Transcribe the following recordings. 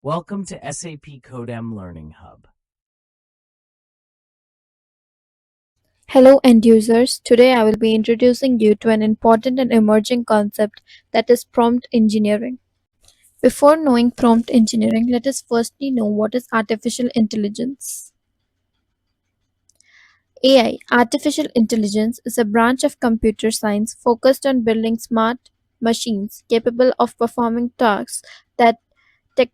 Welcome to SAP Codem Learning Hub. Hello, end users. Today I will be introducing you to an important and emerging concept that is prompt engineering. Before knowing prompt engineering, let us firstly know what is artificial intelligence. AI, artificial intelligence, is a branch of computer science focused on building smart machines capable of performing tasks that tech.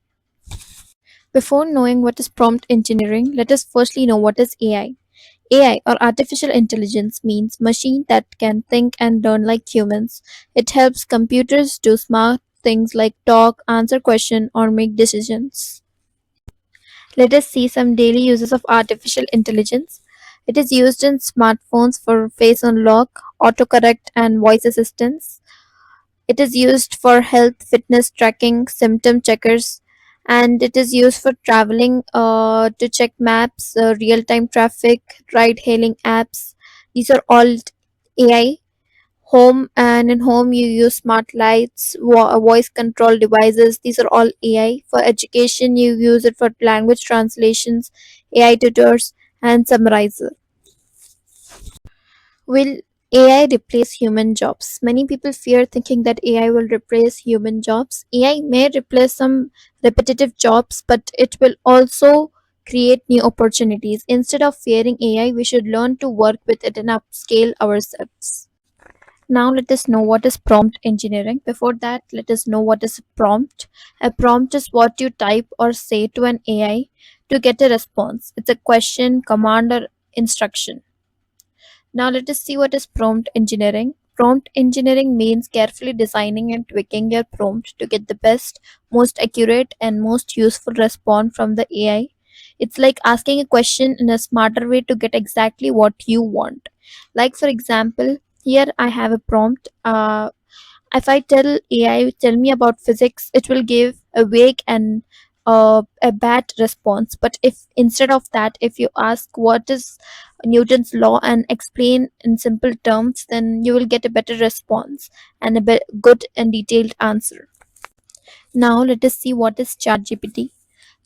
Before knowing what is prompt engineering, let us firstly know what is AI. AI or artificial intelligence means machine that can think and learn like humans. It helps computers do smart things like talk, answer questions, or make decisions. Let us see some daily uses of artificial intelligence. It is used in smartphones for face unlock, autocorrect, and voice assistance. It is used for health, fitness tracking, symptom checkers, and it is used for traveling to check maps, real time traffic, ride hailing apps. These are all AI. Home, and in home you use smart lights, voice control devices. These are all AI. For education, you use it for language translations, AI tutors, and summarizer. Will AI replace human jobs? Many people fear thinking that AI will replace human jobs. AI may replace some repetitive jobs, but it will also create new opportunities. Instead of fearing AI, we should learn to work with it and upscale ourselves. Now, let us know what is prompt engineering. Before that, let us know what is a prompt. A prompt is what you type or say to an AI to get a response. It's a question, command, or instruction. Now let us see what is prompt engineering. Prompt engineering means carefully designing and tweaking your prompt to get the best, most accurate, and most useful response from the AI. It's like asking a question in a smarter way to get exactly what you want. Like, for example, here I have a prompt. If I tell AI, tell me about physics, it will give a vague and a bad response. But if instead of that, if you ask what is Newton's law and explain in simple terms, then you will get a better response and a good and detailed answer. Now let us see what is ChatGPT.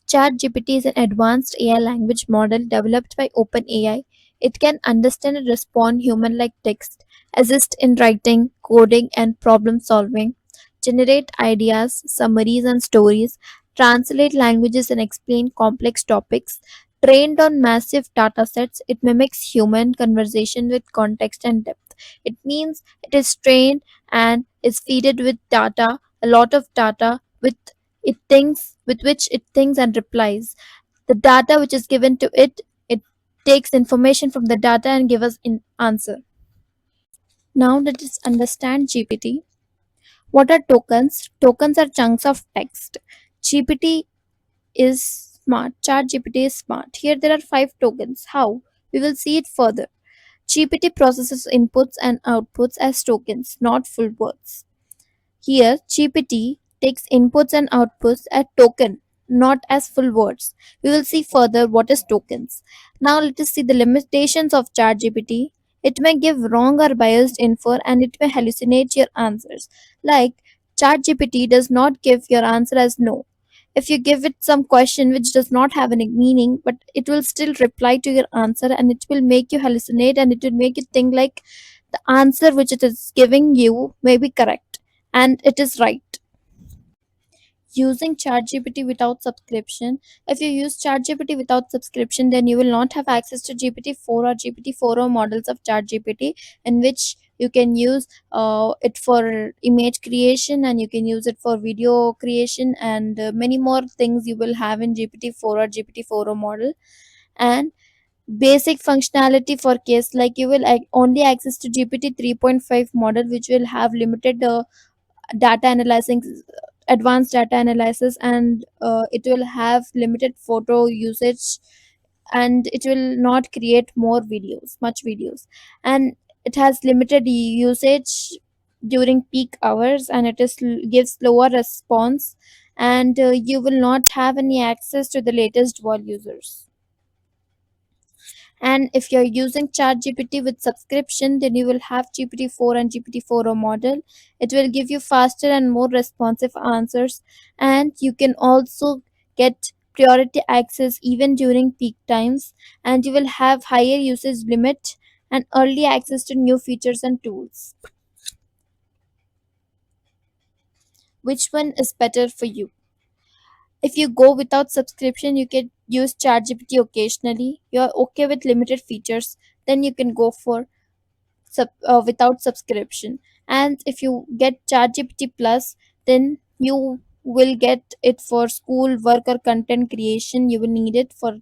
ChatGPT is an advanced AI language model developed by OpenAI. It can understand and respond human like text, assist in writing, coding, and problem solving, generate ideas, summaries, and stories, translate languages, and explain complex topics. Trained on massive datasets, it mimics human conversation with context and depth. It means it is trained and is fed with data, a lot of data, with which it thinks and replies. The data which is given to it, it takes information from the data and give us an answer. Now let us understand GPT. What are tokens? Tokens are chunks of text. GPT is smart. Chat GPT is smart. Here there are 5 tokens. How? We will see it further. GPT processes inputs and outputs as tokens, not full words. Here, GPT takes inputs and outputs as token, not as full words. We will see further what is tokens. Now let us see the limitations of ChatGPT. It may give wrong or biased info and it may hallucinate your answers. Like ChatGPT does not give your answer as no. If you give it some question which does not have any meaning, but it will still reply to your answer and it will make you hallucinate and it will make you think like the answer which it is giving you may be correct and it is right. Using ChatGPT without subscription. If you use ChatGPT without subscription, then you will not have access to GPT-4 or GPT-4o models of ChatGPT, in which you can use it for image creation and you can use it for video creation and many more things you will have in GPT-4 or GPT-4o model. And basic functionality for case like you will only access to GPT 3.5 model, which will have limited data analyzing, advanced data analysis, and it will have limited photo usage, and it will not create more videos, much videos, and it has limited usage during peak hours, and it is gives lower response, and you will not have any access to the latest wall users. And if you're using ChatGPT with subscription, then you will have GPT-4 and GPT-4o model. It will give you faster and more responsive answers, and you can also get priority access even during peak times, and you will have higher usage limit and early access to new features and tools. Which one is better for you? If you go without subscription, you can use ChatGPT occasionally. You're okay with limited features, then you can go for without subscription. And if you get ChatGPT Plus, then you will get it for school work or content creation. You will need it for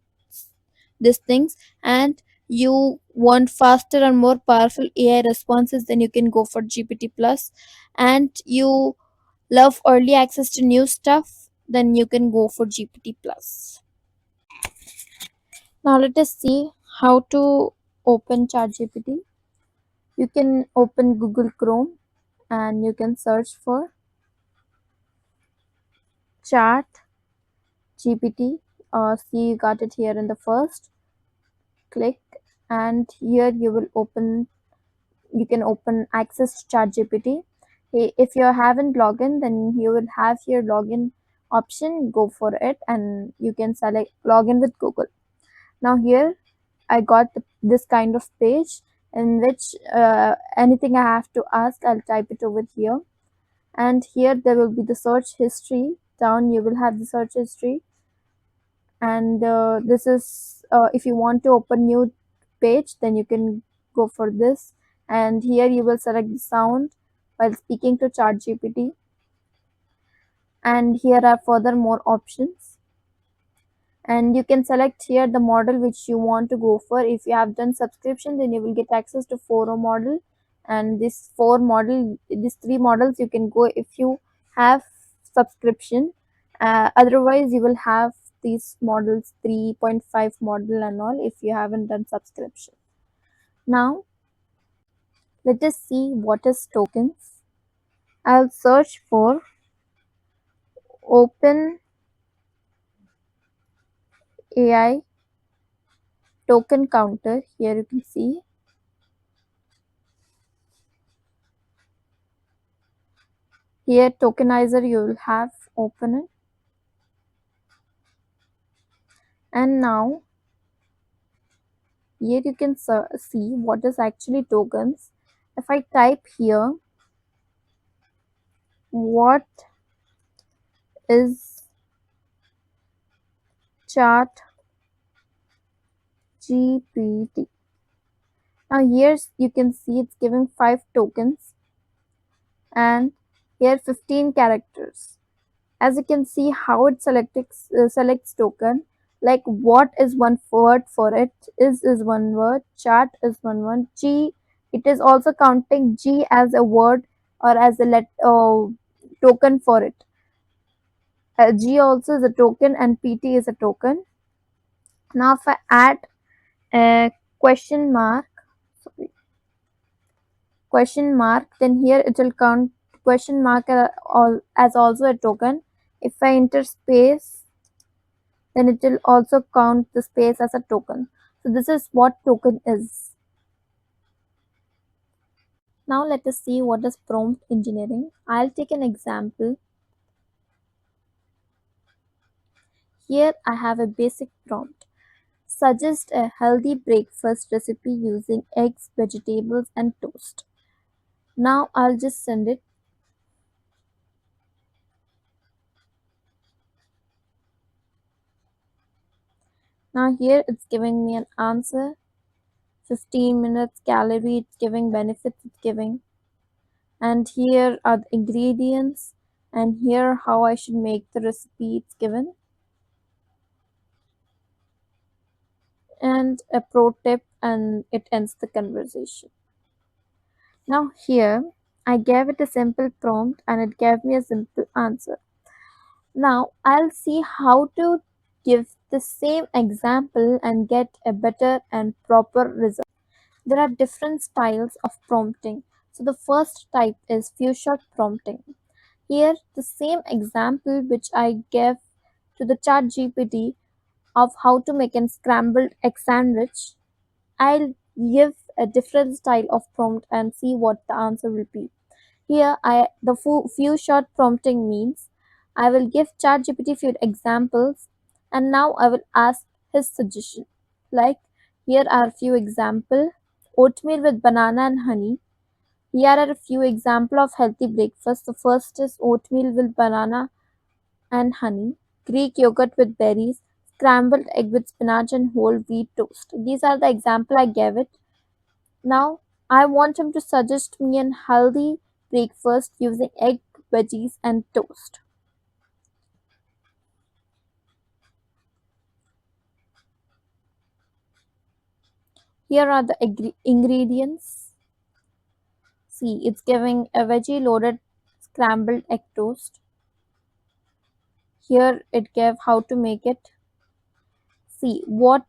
these things, and you want faster and more powerful AI responses, then you can go for GPT Plus. And you love early access to new stuff, then you can go for GPT Plus. Now let us see how to open ChatGPT. You can open Google Chrome and you can search for Chat GPT. See, you got it here in the first click, and here you can open access Chat GPT. If you haven't logged in, then you will have your login option. Go for it, and you can select login with Google. Now here I got this kind of page in which anything I have to ask, I'll type it over here. And here there will be the search history. Down you will have the search history, and this is if you want to open new page, then you can go for this. And here you will select the sound while speaking to ChatGPT, and here are further more options, and you can select here the model which you want to go for. If you have done subscription, then you will get access to 4 model, and these three models you can go if you have subscription. Otherwise you will have these models 3.5 model and all if you haven't done subscription. Now let us see what is tokens. I'll search for open AI token counter. Here you can see. Here tokenizer you will have open it, and now here you can see what is actually tokens. If I type here what is chat GPT, now here you can see it's giving 5 tokens, and here 15 characters. As you can see how it selects token, like what is one word for it, is one word, chat is one word, g, it is also counting g as a word or as a token for it. G also is a token and pt is a token. Now if I add a question mark, sorry, question mark, then here it will count question mark as also a token. If I enter space, then it will also count the space as a token. So this is what token is. Now let us see what is prompt engineering. I'll take an example. Here I have a basic prompt. Suggest a healthy breakfast recipe using eggs, vegetables and toast. Now I'll just send it. Now here it's giving me an answer. 15 minutes, calorie it's giving, benefits it's giving. And here are the ingredients, and here how I should make the recipe it's given, and a pro tip, and it ends the conversation. Now here I gave it a simple prompt and it gave me a simple answer. Now I'll see how to give the same example and get a better and proper result. There are different styles of prompting. So the first type is few shot prompting. Here the same example which I gave to the chat GPT of how to make a scrambled egg sandwich, I'll give a different style of prompt and see what the answer will be. Here, the few short prompting means I will give ChatGPT few examples and now I will ask his suggestion. Like here are few example: oatmeal with banana and honey. Here are a few example of healthy breakfast. The first is oatmeal with banana and honey, Greek yogurt with berries, scrambled egg with spinach and whole wheat toast. These are the example I gave it. Now I want him to suggest me a healthy breakfast using egg, veggies and toast. Here are the ingredients. See, it's giving a veggie loaded scrambled egg toast. Here it gave how to make it. See what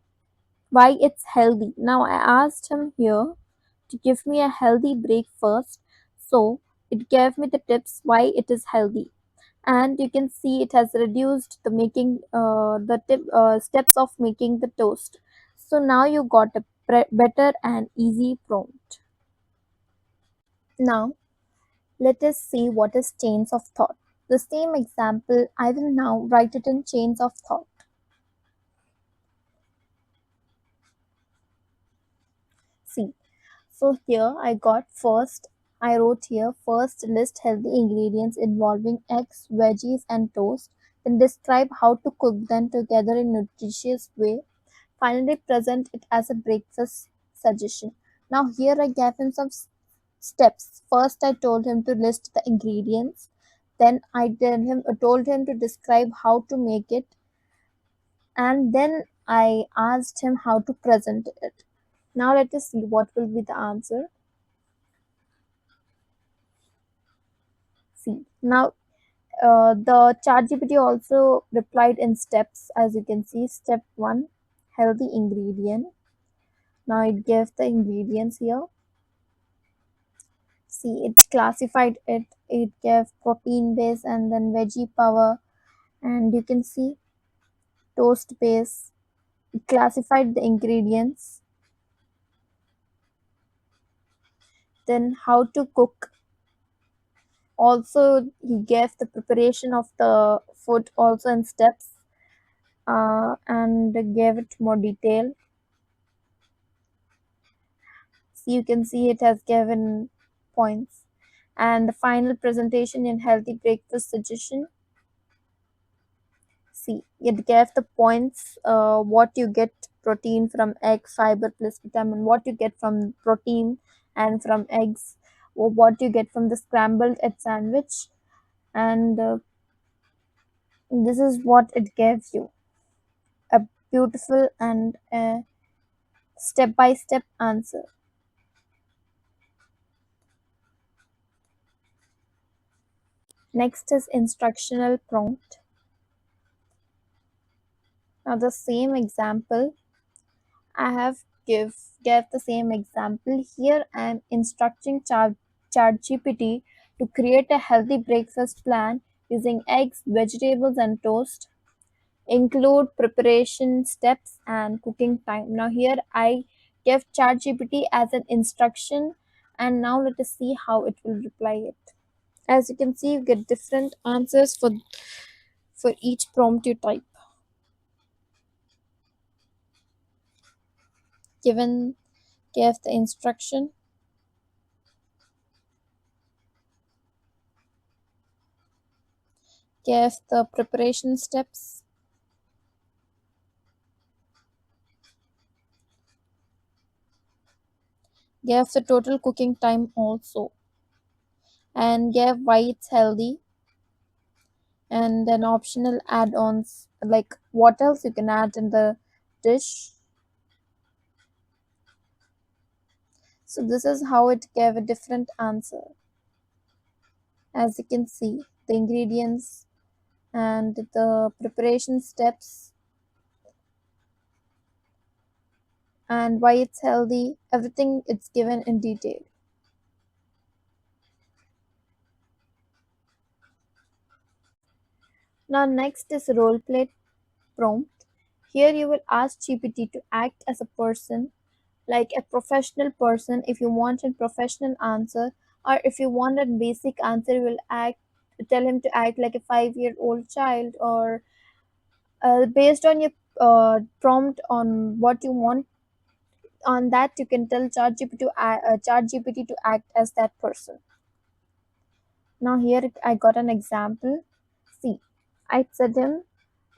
why it's healthy. Now I asked him here to give me a healthy breakfast, so it gave me the tips why it is healthy. And you can see it has reduced the making the steps of making the toast. So now you got a better and easy prompt. Now let us see what is chains of thought. The same example I will now write it in chains of thought. See, so here I wrote here first list healthy ingredients involving eggs, veggies and toast, then describe how to cook them together in a nutritious way. Finally present it as a breakfast suggestion. Now here I gave him some steps. First I told him to list the ingredients. Then told him to describe how to make it, and then I asked him how to present it. Now let us see what will be the answer. See, now the ChatGPT also replied in steps, as you can see. Step 1, healthy ingredient. Now it gave the ingredients here. See, it classified it. It gave protein base and then veggie power, and you can see toast base. It classified the ingredients. Then how to cook. Also, he gave the preparation of the food also in steps, and gave it more detail. So you can see it has given points. And the final presentation in healthy breakfast suggestion. See, it gave the points, what you get protein from egg, fiber plus vitamin, what you get from protein and from eggs, or what you get from the scrambled egg sandwich, and this is what it gave you, a beautiful and a step by step answer. Next is instructional prompt. Now the same example I have gave the same example. Here I am instructing ChatGPT to create a healthy breakfast plan using eggs, vegetables and toast. Include preparation steps and cooking time. Now here I gave ChatGPT as an instruction, and now let us see how it will reply it. As you can see, you get different answers for each prompt you type. Given gave the instruction, gave the preparation steps, gave the total cooking time also, and gave why it's healthy, and then optional add-ons like what else you can add in the dish. So this is how it gave a different answer. As you can see, the ingredients and the preparation steps and why it's healthy, everything it's given in detail. Now next is role play prompt. Here you will ask GPT to act as a person, like a professional person if you want a professional answer, or if you want a basic answer you will act tell him to act like a 5-year-old child, or based on your prompt on what you want, on that you can tell ChatGPT to act as that person. Now here I got an example. See, I said him,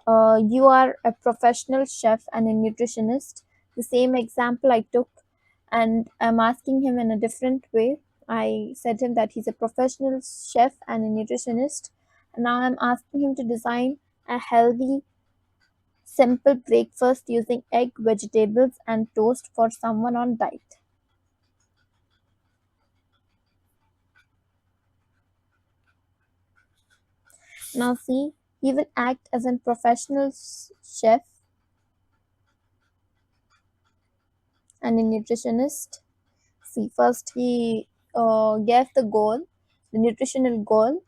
you are a professional chef and a nutritionist. The same example I took, and I'm asking him in a different way. I said him that he's a professional chef and a nutritionist. And now I'm asking him to design a healthy, simple breakfast using egg, vegetables, and toast for someone on diet. Now see, he will act as a professional chef and a nutritionist. See, first he gave the goal, the nutritional goal.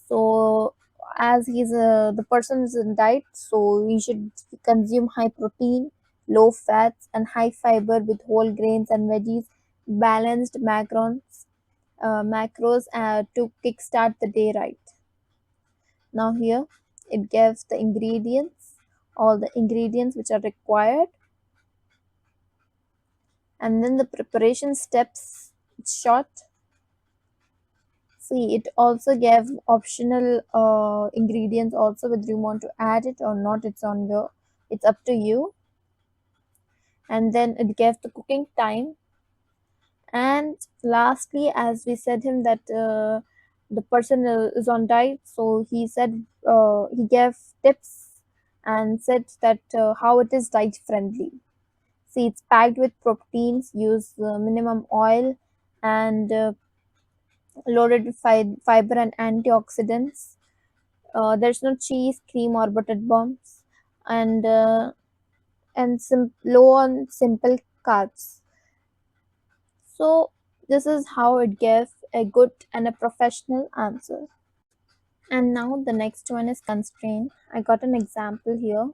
So, as the person is in diet, so he should consume high protein, low fats, and high fiber with whole grains and veggies, balanced macros to kickstart the day right. Now here, it gives the ingredients, all the ingredients which are required, and then the preparation steps. It's short. See, it also gave optional ingredients also, whether you want to add it or not. It's up to you. And then it gave the cooking time. And lastly, as we said him that the person is on diet, so he said he gave tips and said that how it is diet friendly. See, it's packed with proteins, use minimum oil, and loaded with fiber and antioxidants. There's no cheese, cream, or buttered bombs, and low on simple carbs. So this is how it gives a good and a professional answer. And now the next one is constraint. I got an example here.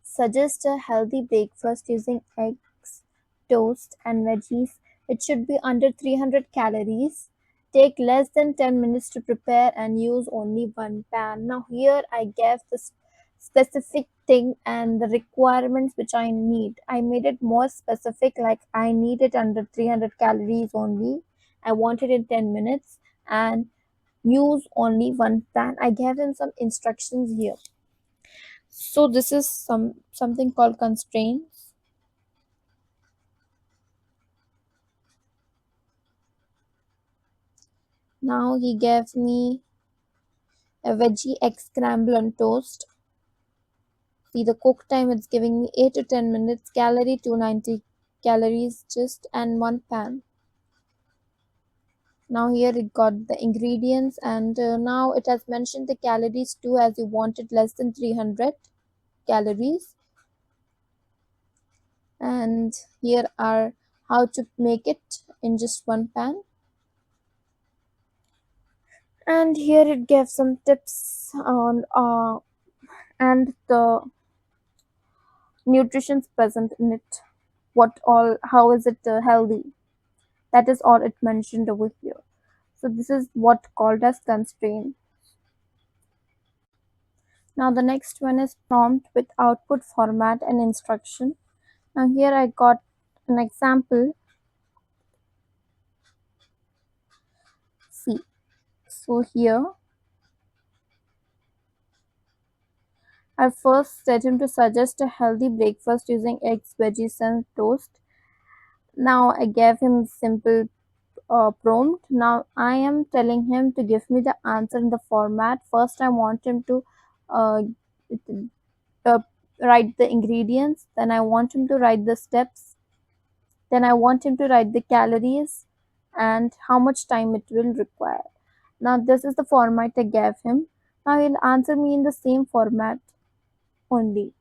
Suggest a healthy breakfast using eggs, toast, and veggies. It should be under 300 calories. Take less than 10 minutes to prepare and use only one pan. Now, here I gave the specific thing and the requirements which I need. I made it more specific, like I need it under 300 calories only. I want it in 10 minutes and use only one pan. I gave him some instructions here. So this is something called constraints. Now he gave me a veggie egg scramble on toast. See the cook time, it's giving me 8 to 10 minutes, calorie 290 calories just, and one pan. Now here it got the ingredients, and now it has mentioned the calories too, as you wanted less than 300 calories. And here are how to make it in just one pan. And here it gives some tips on and the nutrition's present in it, what all, how is it healthy. That is all it mentioned over here. So this is what called as constraint. Now the next one is prompt with output format and instruction. Now here I got an example. See, so here I first set him to suggest a healthy breakfast using eggs, veggies, and toast. Now I gave him simple prompt. Now I am telling him to give me the answer in the format. First, I want him to uh, uh, write the ingredients. Then I want him to write the steps. Then I want him to write the calories and how much time it will require. Now this is the format I gave him. Now he'll answer me in the same format only.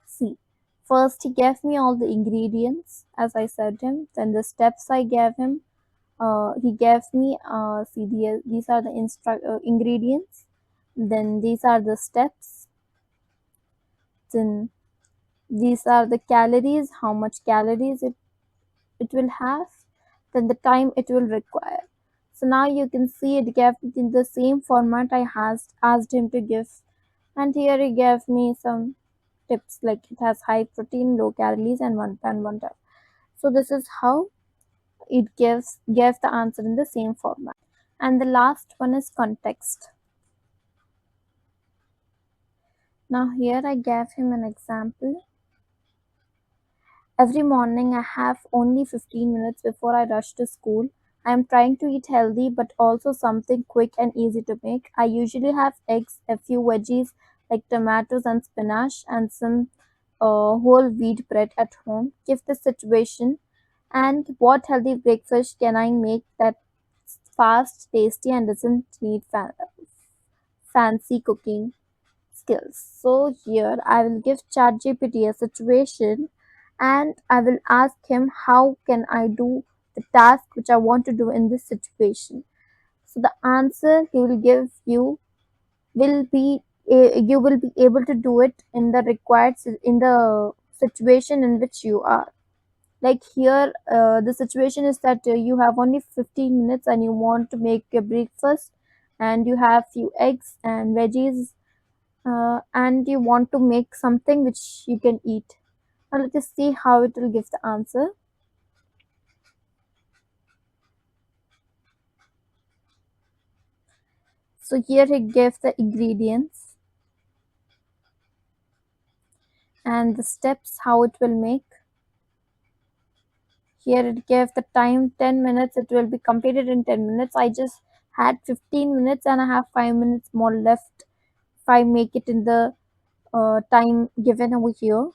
See, first he gave me all the ingredients as I said him. Then the steps I gave him. He gave me see these are the ingredients, then these are the steps, then These are the calories, how much calories it will have, then the time it will require. So now you can see it gave it in the same format I asked him to give. And here he gave me some tips like it has high protein, low calories, and one time. So this is how it gave the answer in the same format. And the last one is context. Now here I gave him an example. Every morning I have only 15 minutes before I rush to school. I am trying to eat healthy but also something quick and easy to make. I usually have eggs, a few veggies like tomatoes and spinach, and some whole wheat bread at home. Give the situation, and what healthy breakfast can I make that's fast, tasty, and doesn't need fancy cooking skills. So here I will give ChatGPT a situation and I will ask him how can I do the task which I want to do in this situation. So the answer he will give you will be you will be able to do it in the in the situation in which you are. Like here, the situation is that you have only 15 minutes and you want to make a breakfast, and you have few eggs and veggies, and you want to make something which you can eat. Now let us see how it will give the answer. So here he gave the ingredients and the steps how it will make. Here it gave the time 10 minutes, it will be completed in 10 minutes. I just had 15 minutes and I have 5 minutes more left if I make it in the time given over here.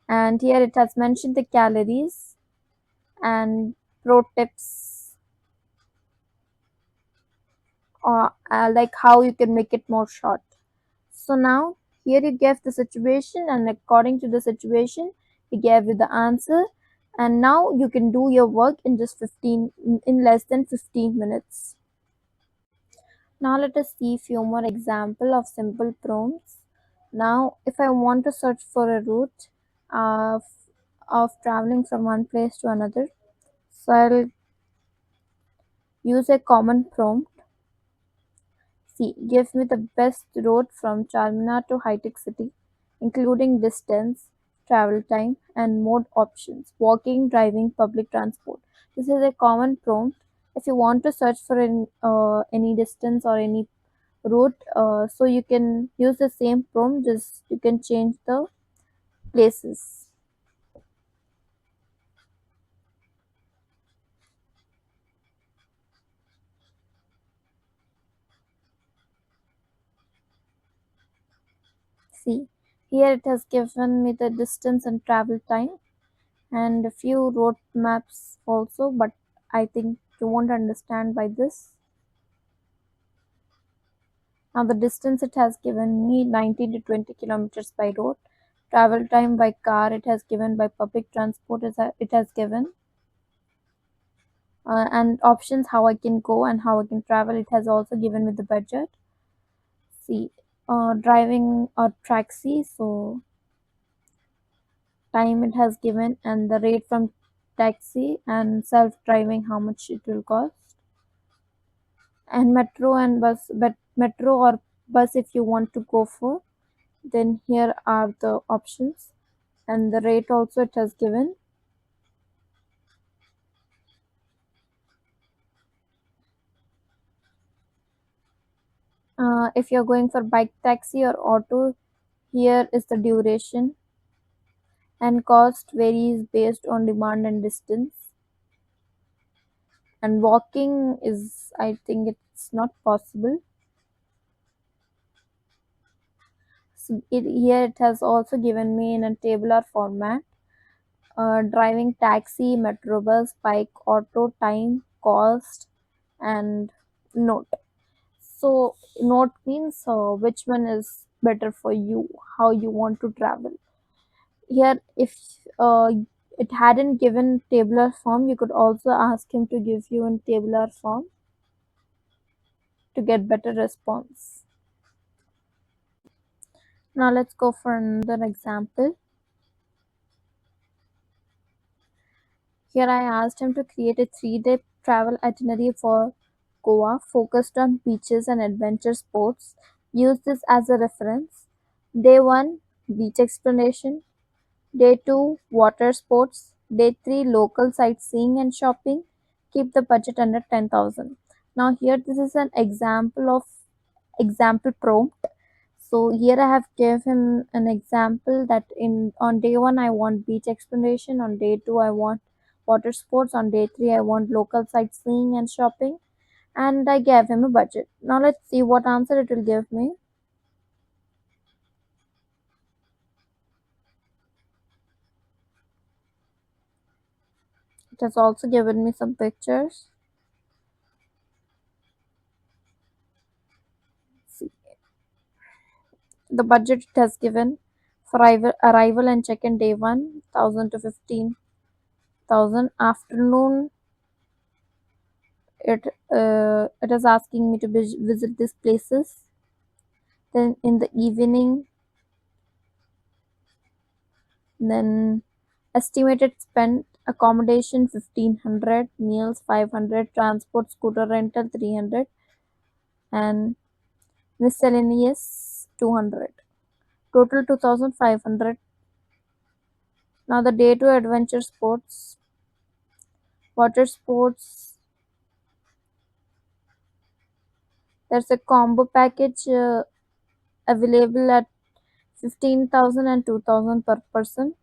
And here it has mentioned the calories and pro tips, like how you can make it more short. So now here you gave the situation, and according to the situation, he gave you the answer. And now you can do your work in just 15 in less than 15 minutes. Now let us see few more example of simple prompts. Now if I want to search for a route of, of traveling from one place to another, so I'll use a common prompt. See, give me the best route from Charminar to High Tech City, including distance, travel time, and mode options: walking, driving, public transport. This is a common prompt. If you want to search for any distance or any route, so you can use the same prompt, just you can change the places. See, here it has given me the distance and travel time and a few road maps also, but I think you won't understand by this. Now the distance it has given me 19 to 20 kilometers by road. Travel time by car it has given, by public transport it has given, and options how I can go and how I can travel it has also given with the budget. See, driving a taxi, so time it has given and the rate from taxi, and self-driving how much it will cost, and metro and bus, but metro or bus if you want to go for, then here are the options and the rate also it has given. If you're going for bike taxi or auto, here is the duration, and cost varies based on demand and distance, and walking is, I think it's not possible. So here it has also given me in a tabular format: driving taxi, metrobus, bike, auto, time, cost, and note. So note means which one is better for you, how you want to travel. Here, if it hadn't given tabular form, you could also ask him to give you in tabular form to get better response. Now let's go for another example. Here I asked him to create a 3-day travel itinerary for Goa focused on beaches and adventure sports. Use this as a reference. Day 1 beach exploration, day 2 water sports, day 3 local sightseeing and shopping. Keep the budget under 10,000. Now here this is an example prompt. So here I have gave him an example that in on day 1 I want beach exploration, on day 2 I want water sports, on day 3 I want local sightseeing and shopping, and I gave him a budget. Now let's see what answer it will give me. It has also given me some pictures. See, the budget it has given for arrival and check-in day 1, 1,000 to 15,000. Afternoon, it is asking me to visit these places. Then in the evening, then estimated spend accommodation 1,500, meals 500, transport scooter rental 300, and miscellaneous 200. Total 2,500. Now the day 2 adventure sports, water sports. There's a combo package available at 15,000 and 2,000 per person.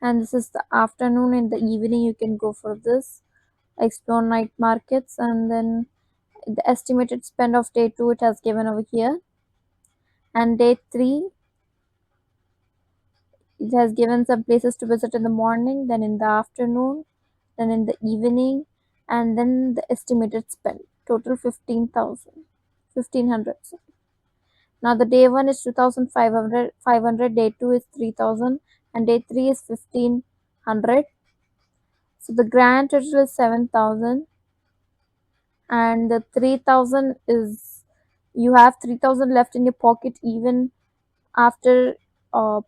And this is the afternoon. In the evening you can go for this, explore night markets, and then the estimated spend of day 2 it has given over here, and day 3 it has given some places to visit in the morning, then in the afternoon, then in the evening, and then the estimated spend total 15,000, 1,500. Now the day 1 is 2,500, day 2 is 3,000, and day 3 is 1,500. So the grand total is 7,000, and the 3,000 is, you have 3,000 left in your pocket even after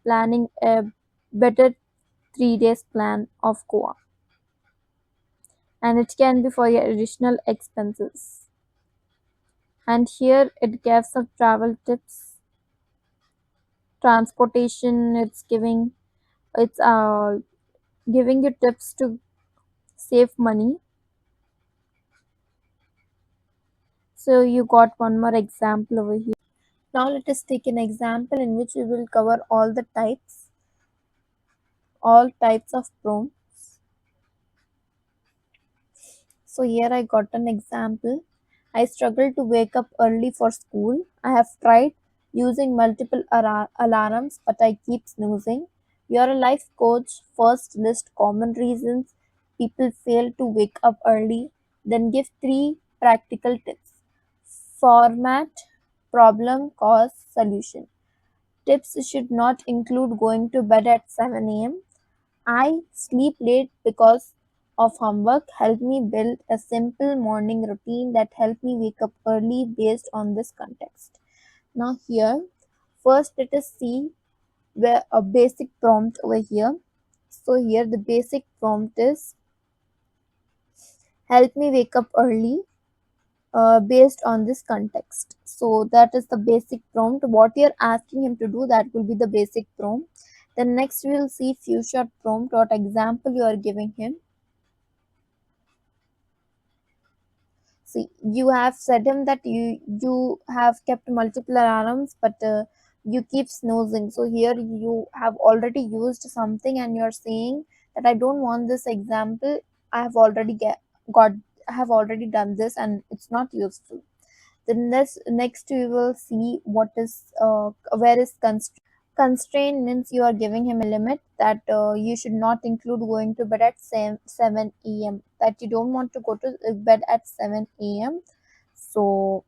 planning a better 3 days plan of Goa, and it can be for your additional expenses. And here it gives some travel tips, transportation. It's giving you tips to save money. So you got one more example over here. Now let us take an example in which we will cover all types of prompts. So here I got an example. I struggle to wake up early for school. I have tried using multiple alarms, but I keep snoozing. You're a life coach. First, list common reasons people fail to wake up early. Then, give 3 practical tips. Format, problem, cause, solution. Tips should not include going to bed at 7 a.m. I sleep late because of homework. Help me build a simple morning routine that help me wake up early based on this context. Now here, first let us see where a basic prompt over here. So here the basic prompt is help me wake up early based on this context. So that is the basic prompt. What you're asking him to do, that will be the basic prompt. Then next we will see few short prompt, what example you are giving him. See, you have said him that you have kept multiple alarms, but you keep snoozing. So here you have already used something, and you're saying that I don't want this example. I have already got I have already done this, and it's not useful. Then next we will see what is where is constraint. Constraint means you are giving him a limit that you should not include going to bed at 7 a.m. That you don't want to go to bed at 7 a.m. So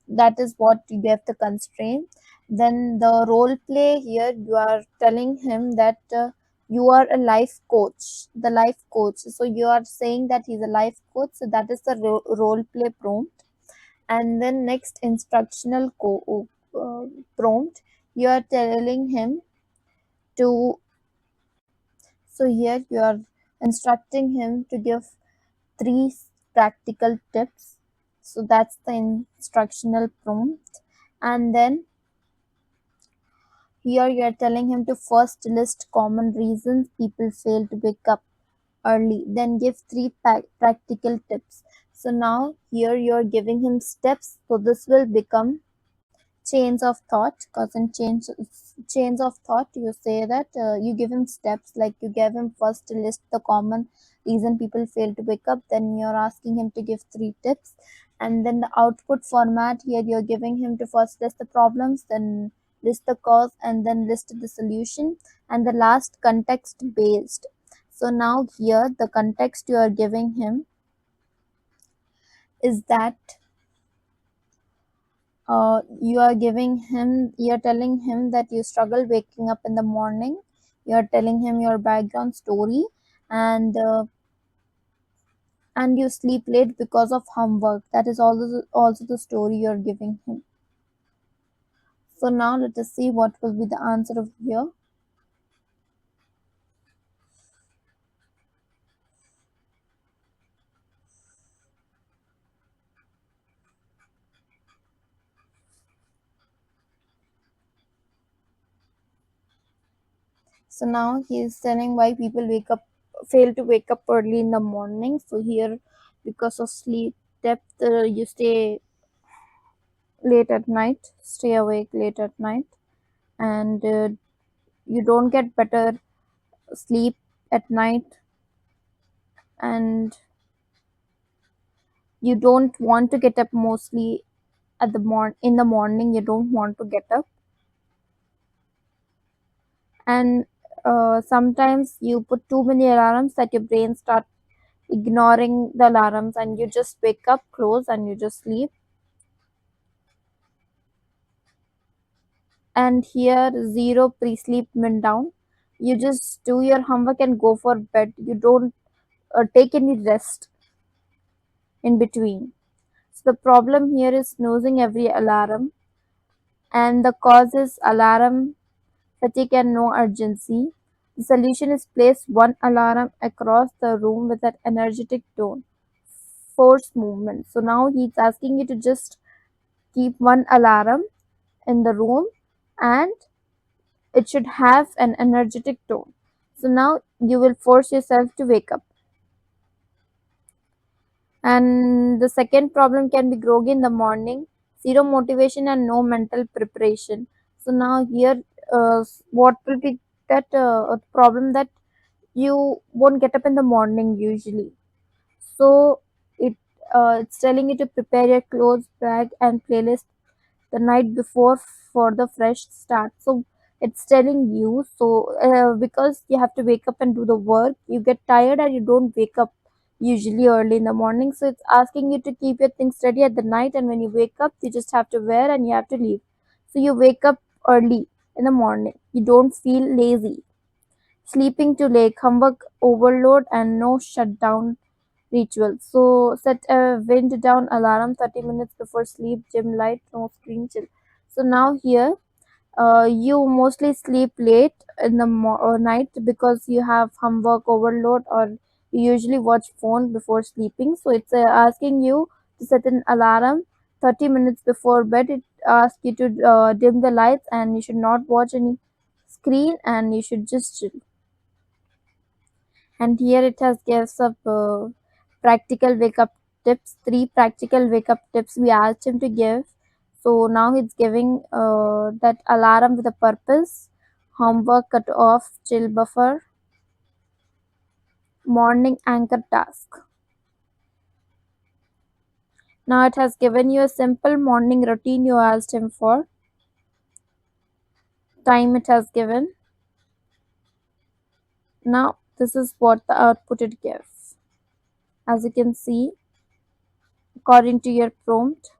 that is what you have the constraint. Then the role play, here you are telling him that you are a life coach, the life coach. So you are saying that he's a life coach. So that is the role play prompt. And then next instructional prompt, you are telling him to So here you are instructing him to give three practical tips. So that's the instructional prompt. And then here you are telling him to first list common reasons people fail to wake up early, then give three practical tips. So now here you are giving him steps. So this will become chains of thought, because in chains of thought you say that you give him steps, like you gave him first to list the common reason people fail to wake up, then you're asking him to give three tips, and then the output format, here you're giving him to first list the problems, then list the cause, and then list the solution, and the last context based. So now here the context you are giving him is that you're telling him that you struggle waking up in the morning, you're telling him your background story, and and you sleep late because of homework. That is also the story you're giving him. So now let us see what will be the answer of here. So now he is telling why people fail to wake up early in the morning. So here, because of sleep depth, you stay late at night, stay awake late at night, and you don't get better sleep at night, and you don't want to get up mostly at in the morning. You don't want to get up, and sometimes you put too many alarms that your brain start ignoring the alarms, and you just wake up, close, and you just sleep. And here, zero pre-sleep wind down. You just do your homework and go for bed. You don't take any rest in between. So the problem here is snoozing every alarm, and the cause is alarm fatigue and no urgency. The solution is place one alarm across the room with an energetic tone, force movement. So now he's asking you to just keep one alarm in the room, and it should have an energetic tone. So now you will force yourself to wake up. And the second problem can be groggy in the morning, zero motivation and no mental preparation. So now here, what will be that problem, that you won't get up in the morning usually. So it's telling you to prepare your clothes, bag, and playlist the night before for the fresh start. So it's telling you, so because you have to wake up and do the work, you get tired and you don't wake up usually early in the morning. So it's asking you to keep your things ready at the night, and when you wake up you just have to wear and you have to leave. So you wake up early in the morning, you don't feel lazy. Sleeping too late, homework overload, and no shutdown ritual. So set a wind down alarm 30 minutes before sleep, dim light, no screen chill. So now here, you mostly sleep late in the night because you have homework overload, or you usually watch phone before sleeping. So it's asking you to set an alarm 30 minutes before bed. It asks you to dim the lights, and you should not watch any screen, and you should just chill. And here it has gives up practical wake up tips, three practical wake up tips we asked him to give. So now he's giving that alarm with a purpose, homework cut off, chill buffer, morning anchor task. Now it has given you a simple morning routine you asked him for, time it has given. Now this is what the output it gives. As you can see, according to your prompt,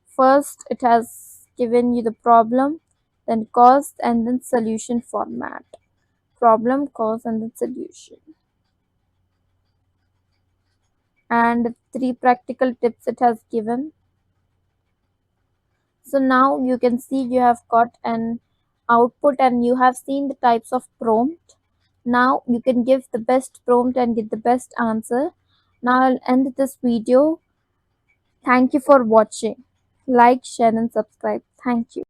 first, it has given you the problem, then cause, and then solution format. Problem, cause, and then solution. And three practical tips it has given. So now you can see you have got an output, and you have seen the types of prompt. Now you can give the best prompt and get the best answer. Now I'll end this video. Thank you for watching. Like, share, and subscribe. Thank you.